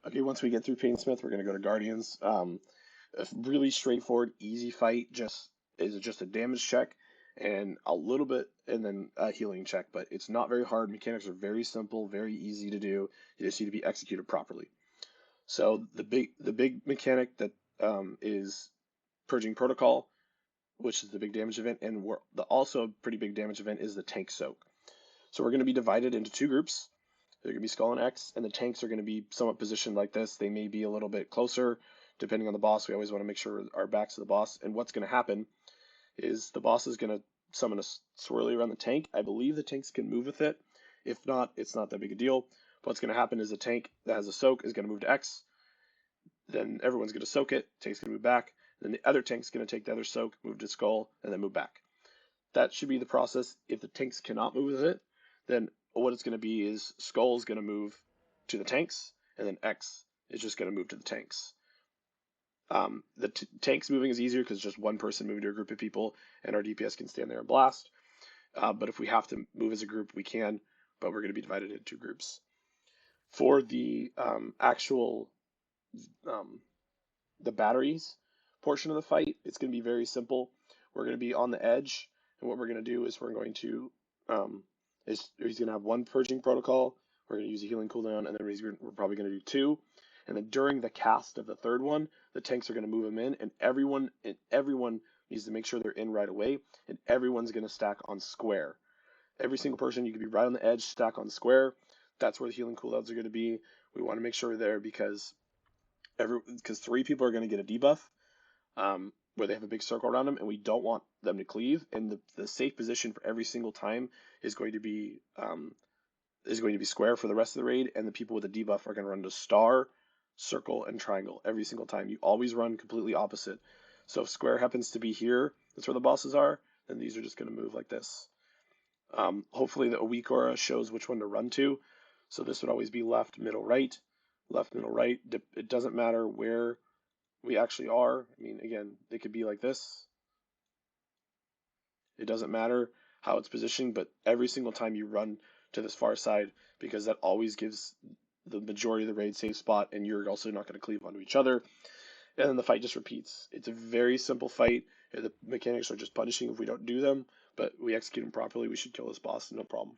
Okay, once we get through Painsmith, we're going to go to Guardians. A really straightforward, easy fight. Just is just a damage check and a little bit, and then a healing check. But it's not very hard. Mechanics are very simple, very easy to do. You just need to be executed properly. So the big mechanic that is Purging Protocol, which is the big damage event, and the also pretty big damage event is the Tank Soak. So we're going to be divided into two groups. They're going to be Skull and X, and the tanks are going to be somewhat positioned like this. They may be a little bit closer, depending on the boss. We always want to make sure our back's to the boss. And what's going to happen is the boss is going to summon a swirly around the tank. I believe the tanks can move with it. If not, it's not that big a deal. But what's going to happen is the tank that has a soak is going to move to X. Then everyone's going to soak it. Tank's going to move back. Then the other tank's going to take the other soak, move to Skull, and then move back. That should be the process. If the tanks cannot move with it, then what it's going to be is Skull is going to move to the tanks, and then X is just going to move to the tanks. The tanks moving is easier because it's just one person moving to a group of people, and our DPS can stand there and blast. But if we have to move as a group, we can, but we're going to be divided into two groups. For the actual the batteries portion of the fight, it's going to be very simple. We're going to be on the edge, and what we're going to do is we're going to he's going to have one Purging Protocol. We're going to use a healing cooldown, and then we're probably going to do two. And then during the cast of the third one, the tanks are going to move them in, and everyone needs to make sure they're in right away, and everyone's going to stack on square. Every single person, you can be right on the edge, stack on square. That's where the healing cooldowns are going to be. We want to make sure we're there because three people are going to get a debuff, where they have a big circle around them, and we don't want them to cleave. And the safe position for every single time is going to be square for the rest of the raid, and the people with the debuff are going to run to star, circle, and triangle every single time. You always run completely opposite. So if square happens to be here, that's where the bosses are, then these are just going to move like this. Hopefully the weak aura shows which one to run to. So this would always be left, middle, right. Left, middle, right. It doesn't matter where we actually are. I mean, again, they could be like this. It doesn't matter how it's positioned, but every single time you run to this far side, because that always gives the majority of the raid safe spot, and you're also not going to cleave onto each other. And then the fight just repeats. It's a very simple fight. The mechanics are just punishing if we don't do them, but we execute them properly. We should kill this boss, no problem.